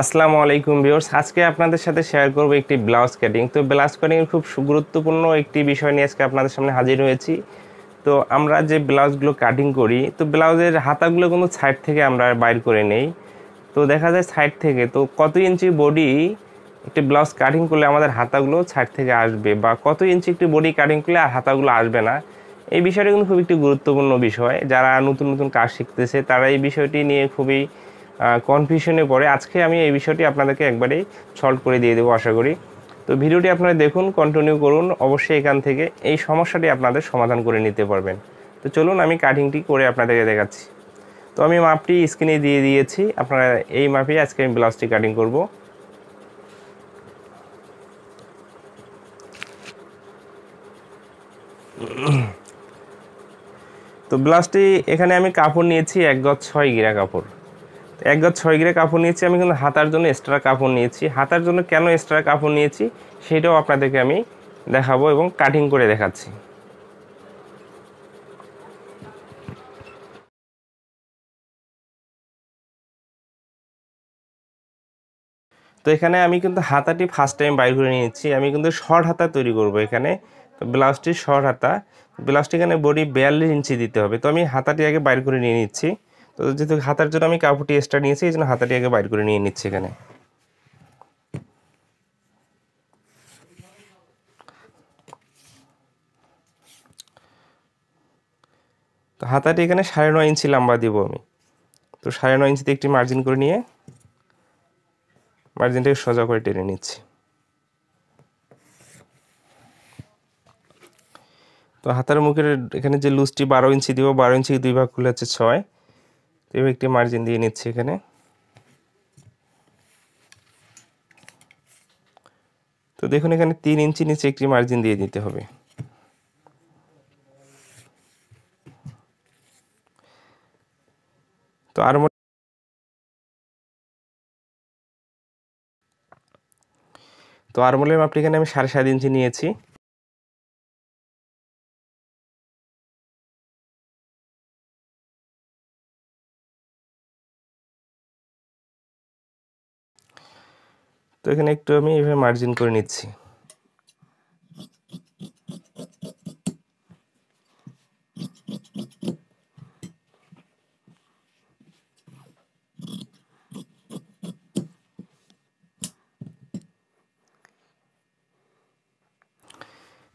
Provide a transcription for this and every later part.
আসসালামু আলাইকুম ভিউয়ার্স, আজকে আপনাদের সাথে শেয়ার করব একটি ব্লাউজ কাটিং। তো ব্লাউজ কাটিং এর খুব গুরুত্বপূর্ণ একটি বিষয় নিয়ে আজকে আপনাদের সামনে হাজির হয়েছি। তো আমরা যে ব্লাউজগুলো কাটিং করি, তো ব্লাউজের হাতাগুলো কিন্তু সাইড থেকে আমরা বাইর করে নেই। তো দেখা যায় সাইড থেকে তো কত ইঞ্চি বডি একটি ব্লাউজ কাটিং করলে আমাদের হাতাগুলো সাইড থেকে আসবে, বা কত ইঞ্চি একটি বডি কাটিং করলে আর হাতাগুলো আসবে না। এই বিষয়টা কিন্তু খুব একটি গুরুত্বপূর্ণ বিষয়। যারা নতুন নতুন কাজ শিখতেছে তারা এই বিষয়টি নিয়ে খুবই কনফিউশনে পড়ে। আজকে আমি এই বিষয়টি আপনাদেরকে একবারেই সলভ করে দিয়ে দেবো আশা করি। তো ভিডিওটি আপনারা দেখুন, কন্টিনিউ করুন, অবশ্যই এখান থেকে এই সমস্যাটি আপনাদের সমাধান করে নিতে পারবেন। তো চলুন আমি কাটিংটি করে আপনাদেরকে দেখাচ্ছি। তো আমি মাপটি স্ক্রিনে দিয়ে দিয়েছি, আপনারা এই মাপে আজকে আমি ব্লাউজটি কাটিং করব। তো ব্লাউজটি এখানে আমি কাপড় নিয়েছি 1 গজ 6 গিরা কাপড়। 1 গজ 6 গিরা কাপড় নিয়েছি। আমি কিন্তু হাতার জন্য এক্সট্রা কাপড় নিয়েছি। হাতার জন্য কেন এক্সট্রা কাপড় নিয়েছি সেটাও আপনাদেরকে আমি দেখাবো এবং কাটিং করে দেখাচ্ছি। তো এখানে আমি কিন্তু হাতাটি ফার্স্ট টাইম বাইর করে নিয়েছি। আমি কিন্তু শর্ট হাতা তৈরি করব এখানে। তো ব্লাউজটি শর্ট হাতা, ব্লাউজটি এখানে বডি 42 ইঞ্চি দিতে হবে। তো আমি হাতাটি আগে বাইর করে নিয়ে নিচ্ছি। তো যেহেতু হাতার জন্য আমি কাপড়টি এক্সট্রা নিয়েছি, এই জন্য হাতাটি আগে বাইর করে নিয়ে নিচ্ছি এখানে। তো হাতাটি এখানে 9.5 ইঞ্চি লম্বা দিব আমি। তো 9.5 ইঞ্চিতে একটি মার্জিন করে নিয়ে মার্জিনটাকে সোজা করে টেনে নিচ্ছি। তো হাতার মুখের এখানে যে লুজটি 12 ইঞ্চি দিব, 12 ইঞ্চি 2 ভাগ করলে হচ্ছে 6। তো এবার একটি মার্জিন দিয়ে নিচ্ছি এখানে। তো দেখুন এখানে 3 ইঞ্চি নিচে একটি মার্জিন দিয়ে দিতে হবে। তো আরমোলের মাপটি এখানে আমি 7.5 ইঞ্চি নিয়েছি। তো এখানে একটু আমি এভাবে মার্জিন করে নিচ্ছি।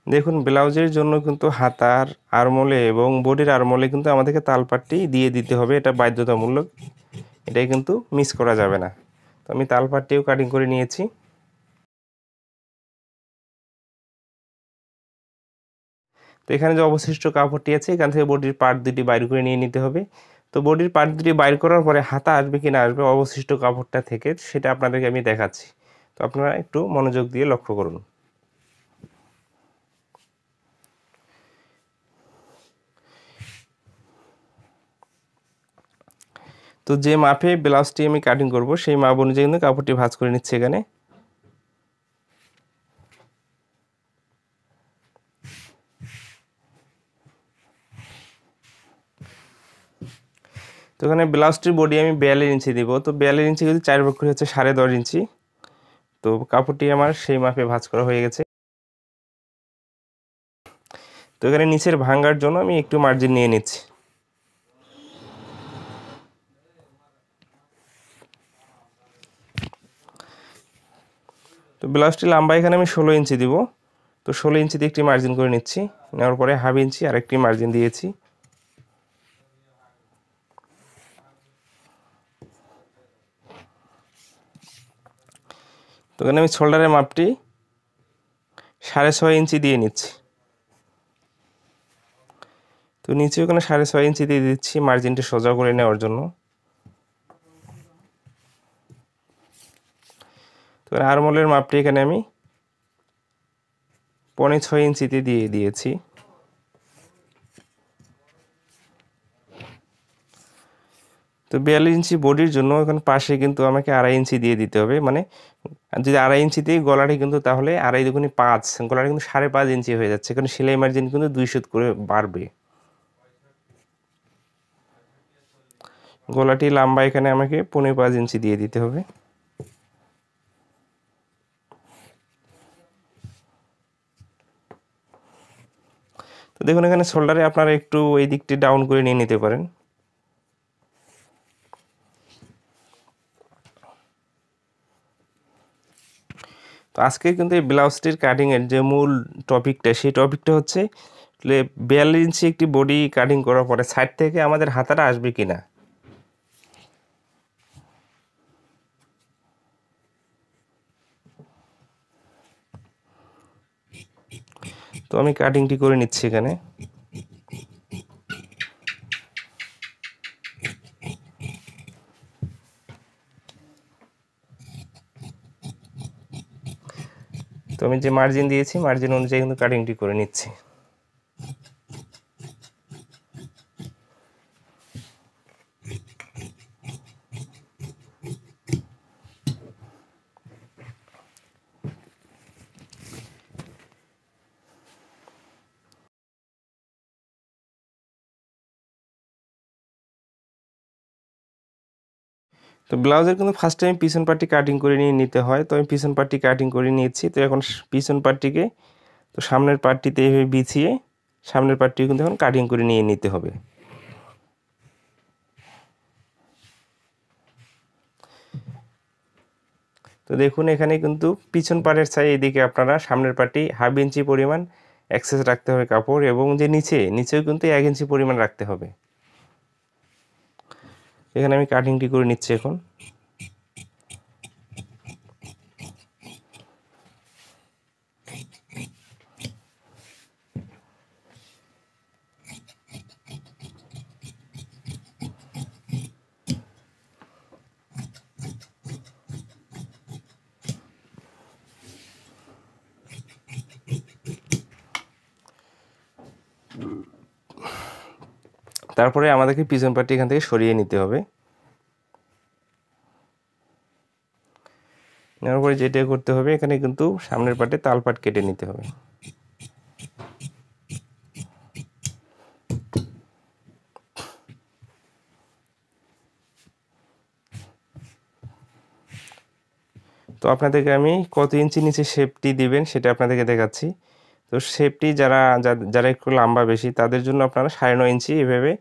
দেখুন ব্লাউজের জন্য কিন্তু হাতার আরমোলে এবং বডির আরমোলে কিন্তু আমাদেরকে তালপাটটি দিয়ে দিতে হবে, এটা বাধ্যতামূলক, এটাই কিন্তু মিস করা যাবে না। তো আমি তালপাটটিও কাটিং করে নিয়েছি। তো এখানে যে অবশিষ্ট কাপড়টি আছে এখান থেকে বডির পার্ট দুটি বাইর করে নিয়ে নিতে হবে। তো বডির পার্ট দুটি বাইর করার পরে হাতা আসবে কি না আসবে অবশিষ্ট কাপড়টা থেকে, সেটা আপনাদেরকে আমি দেখাচ্ছি। তো আপনারা একটু মনোযোগ দিয়ে লক্ষ্য করুন। তো যে মাপে ব্লাউজটি আমি কাটিং করব সেই মাপ অনুযায়ী কিন্তু কাপড়টি ভাঁজ করে নিচ্ছে এখানে। তো এখানে ব্লাউজটির বডি আমি 42 ইঞ্চি দিব। তো 42 ইঞ্চি যদি 4 ভাগ করে হচ্ছে 10.5 ইঞ্চি। তো কাপড়টি আমার সেই মাপে ভাঁজ করা হয়ে গেছে। তো এখানে নিচের ভাঙার জন্য আমি একটু মার্জিন নিয়ে নিচ্ছি। তো ব্লাউজটি লম্বা এখানে আমি 16 ইঞ্চি দিব। তো 16 ইঞ্চিতে একটি মার্জিন করে নিচ্ছি, নেওয়ার পরে 1/2 ইঞ্চি আরেকটি মার্জিন দিয়েছি। তো এখানে আমি শোল্ডারের মাপটি 6.5 ইঞ্চি দিয়ে নিচ্ছি। তো নিচে ওখানে 6.5 ইঞ্চি দিয়ে দিচ্ছি মার্জিনটি সোজা করে নেওয়ার জন্য। তো আরমোলের মাপটি এখানে আমি 5.6 ইঞ্চিতে দিয়ে দিয়েছি। তো 42 ইঞ্চি বডির জন্য এখন পাশে কিন্তু আমাকে 2.5 ইঞ্চি দিয়ে দিতে হবে। মানে যদি 2.5 ইঞ্চিতেই গলাটি কিন্তু তাহলে 2.5 দুগুণে 5, গলাটি কিন্তু 5.5 ইঞ্চি হয়ে যাচ্ছে। কারণ সেলাই মার্জিন কিন্তু 2 সুত করে বাড়বে। গলাটি লম্বা এখানে আমাকে 5.5 ইঞ্চি দিয়ে দিতে হবে। তো দেখুন এখানে শোল্ডারে আপনারা একটু এই দিকটি ডাউন করে নিয়ে নিতে পারেন। তো আজকে কিন্তু এই ব্লাউজটির কাটিংয়ের যে মূল টপিকটা, সেই টপিকটা হচ্ছে 42 ইঞ্চি একটি বডি কাটিং করার পরে সাইড থেকে আমাদের হাতাটা আসবে কিনা। তো আমি কাটিংটি করে নিচ্ছি এখানে। তো আমি যে মার্জিন দিয়েছি মার্জিন অনুযায়ী কিন্তু কাটিংটি করে নিচ্ছি। তো ব্লাউজের কিন্তু ফার্স্ট টাইম পিছন পার্টটি কাটিং করে নিয়ে নিতে হয়। তো আমি পিছন পার্টটি কাটিং করে নিয়েছি। তো এখন পিছন পার্টটিকে তো সামনের পার্টটিতে এভাবে বিছিয়ে সামনের পার্টটি কিন্তু এখন কাটিং করে নিয়ে নিতে হবে। তো দেখুন এখানে কিন্তু পিছন পার্টের সাইড এদিকে আপনারা সামনের পার্টটি 1/2 ইঞ্চি পরিমাণ এক্সেস রাখতে হবে কাপড়, এবং যে নিচেও কিন্তু 1 ইঞ্চি পরিমাণ রাখতে হবে। এখানে আমি কাটিংটি করে নিচ্ছি এখন। তারপরে আমাদেরকে পিছন পার্টটি এখান থেকে সরিয়ে নিতে হবে। নেওয়ার পরে যেটা করতে হবে, এখানে কিন্তু সামনের পার্টে তাল পাট কেটে নিতে হবে। তো আপনাদেরকে আমি কত ইঞ্চি নিচে শেপটি দিবেন সেটা আপনাদেরকে দেখাচ্ছি। তো শেপটি যারা একটু লম্বা বেশি তাদের জন্য আপনারা 9.5 ইঞ্চি এভাবে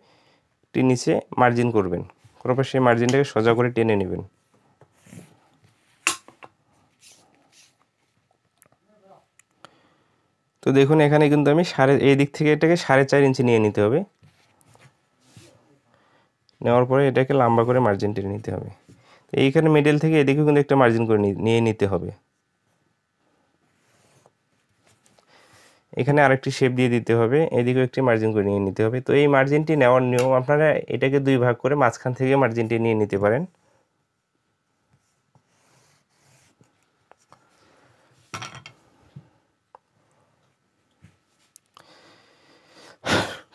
নিচে মার্জিন করবেন, করার পর সেই মার্জিনটাকে সোজা করে টেনে নেবেন। তো দেখুন এখানে কিন্তু আমি এই দিক থেকে এটাকে 4.5 ইঞ্চি নিয়ে নিতে হবে। নেওয়ার পরে এটাকে লম্বা করে মার্জিন টেনে নিতে হবে। তো এইখানে মিডল থেকে এদিকেও কিন্তু একটা মার্জিন করে নিয়ে নিতে হবে। এখানে আরেকটি শেপ দিয়ে দিতে হবে, এদিকেও একটি মার্জিন করে নিয়ে নিতে হবে। তো এই মার্জিনটি নেওয়ার নিয়ম, আপনারা এটাকে 2 ভাগ করে মাঝখান থেকে মার্জিনটি নিয়ে নিতে পারেন।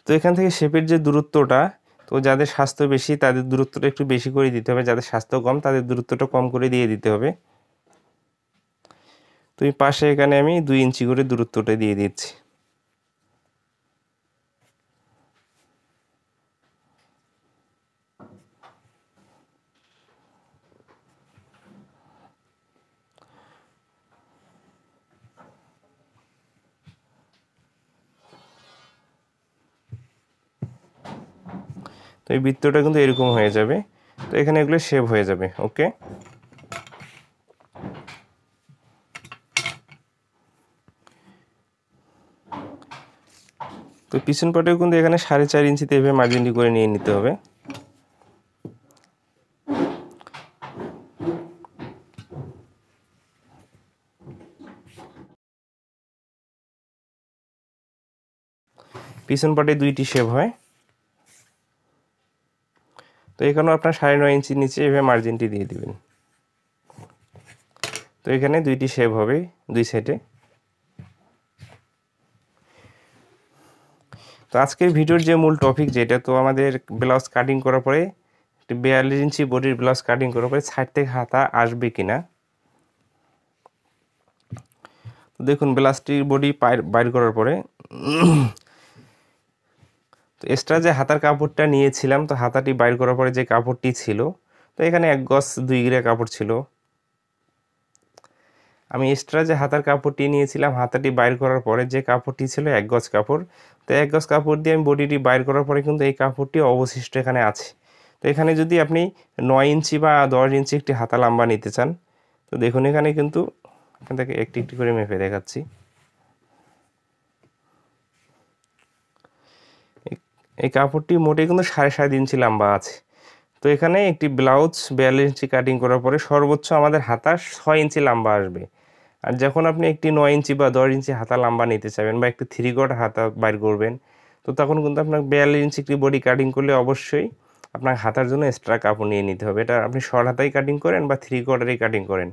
তো এখান থেকে শেপের যে দূরত্বটা, তো যাদের স্বাস্থ্য বেশি তাদের দূরত্বটা একটু বেশি করে দিতে হবে, যাদের স্বাস্থ্য কম তাদের দূরত্বটা কম করে দিয়ে দিতে হবে। তো এই পাশে এখানে আমি 2 ইঞ্চি করে দূরত্বটা দিয়ে দিচ্ছি। তো এই বৃত্তটা কিন্তু এরকম হয়ে যাবে। তো এখানে এগুলো শেপ হয়ে যাবে। ওকে, তো পিছন পাটেও কিন্তু এখানে 4.5 ইঞ্চিতে এভাবে মার্জিনটি করে নিয়ে নিতে হবে। পিছন পাটে 2টি শেপ হয়। তো এখানেও আপনার 9.5 ইঞ্চি নিচে এভাবে মার্জিনটি দিয়ে দিবেন। তো এখানে 2টি শেপ হবে 2 সাইডে। তো আজকের ভিডিওর যে মূল টপিক, যেটা তো আমাদের ব্লাউজ কাটিং করার পরে 42 ইঞ্চি বডির ব্লাউজ কাটিং করার পরে সাইড থেকে হাতা আসবে কিনা। তো দেখুন ব্লাউজটির বডি বাইর করার পরে তো এক্সট্রা যে হাতার কাপড়টা নিয়েছিলাম, তো হাতাটি বাইর করার পরে যে কাপড়টি ছিল, তো এখানে 1 গজ 2 গিরা কাপড় ছিল। আমি এক্সট্রা যে হাতার কাপড়টি নিয়েছিলাম, হাতাটি বাইর করার পরে যে কাপড়টি ছিল 1 গজ কাপড়, তো 1 গজ কাপড় দিয়ে আমি বডিটি বাইর করার পরে কিন্তু এই কাপড়টি অবশিষ্ট এখানে আছে। তো এখানে যদি আপনি 9 ইঞ্চি বা 10 ইঞ্চি একটি হাতা লম্বা নিতে চান, তো দেখুন এখানে কিন্তু আপনাদেরকে একটি একটি করে মেপে দেখাচ্ছি। এই কাপড়টি মোটে কিন্তু 7.5 ইঞ্চি লম্বা আছে। তো এখানে একটি ব্লাউজ 42 ইঞ্চি কাটিং করার পরে সর্বোচ্চ আমাদের হাতা 6 ইঞ্চি লম্বা আসবে। আর যখন আপনি একটি 9 ইঞ্চি বা 10 ইঞ্চি হাতা লম্বা নিতে চাইবেন বা একটি 3/4 হাতা বাইর করবেন, তো তখন কিন্তু আপনার 42 ইঞ্চি একটি বডি কাটিং করলে অবশ্যই আপনার হাতার জন্য এক্সট্রা কাপড় নিয়ে নিতে হবে। এটা আপনি শর্ট হাতাই কাটিং করেন বা 3/4 কাটিং করেন।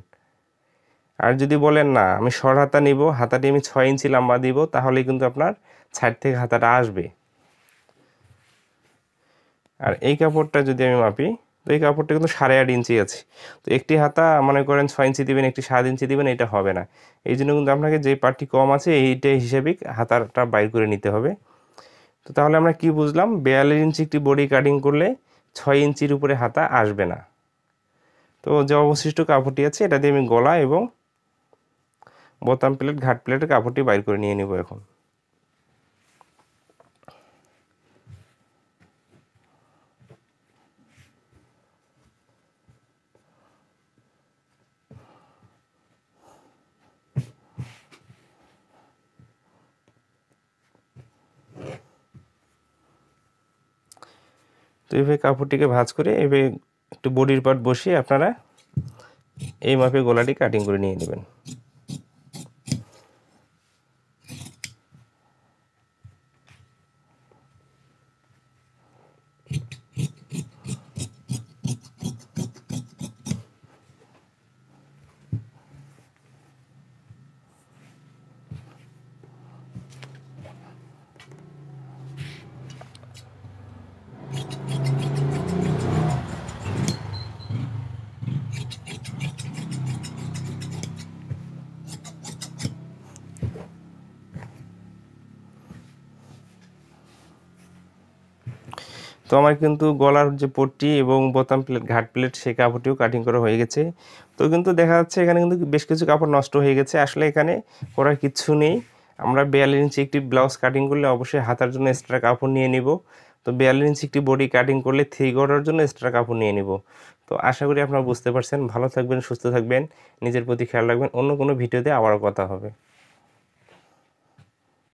আর যদি বলেন না আমি শর্ট হাতা নিব, হাতাটি আমি 6 ইঞ্চি লম্বা দিব, তাহলে কিন্তু আপনার সাইড থেকে হাতাটা আসবে। আর এই কাপড়টা যদি আমি মাপি, তো এই কাপড়টা কিন্তু 8.5 ইঞ্চি আছে। তো একটি হাতা মনে করেন 6 ইঞ্চি দিবেন, একটি 7 ইঞ্চি দিবেন, এটা হবে না। এই জন্য কিন্তু আপনাকে যে পার্টটি কম আছে এইটা হিসেবেই হাতাটা বাইর করে নিতে হবে। তো তাহলে আমরা কি বুঝলাম, 42 ইঞ্চি একটি বডি কাটিং করলে 6 ইঞ্চির উপরে হাতা আসবে না। তো যে অবশিষ্ট কাপড়টি আছে এটা দিয়ে আমি গলা এবং বোতাম প্লেট, ঘাট প্লেটের কাপড়টি বাইর করে নিয়ে নেব এখন। তো এইভাবে কাপড়টিকে ভাঁজ করে এইভাবে একটু বডির পার্ট বসিয়ে আপনারা এই মাপে গলাটি কাটিং করে নিয়ে নেবেন। তো আমার কিন্তু গলার যে পট্টি এবং বোতাম প্লেট, ঘাট প্লেট, সেই কাপড়টিও কাটিং করা হয়ে গেছে। তো কিন্তু দেখা যাচ্ছে এখানে কিন্তু বেশ কিছু কাপড় নষ্ট হয়ে গেছে। আসলে এখানে করার কিচ্ছু নেই। আমরা 42 ইঞ্চি একটি ব্লাউজ কাটিং করলে অবশ্যই হাতার জন্য এক্সট্রা কাপড় নিয়ে নিব। তো 42 ইঞ্চি একটি বডি কাটিং করলে 3/4 জন্য এক্সট্রা কাপড় নিয়ে নিব। তো আশা করি আপনারা বুঝতে পারছেন। ভালো থাকবেন, সুস্থ থাকবেন, নিজের প্রতি খেয়াল রাখবেন। অন্য কোনো ভিডিওতে আবারও কথা হবে।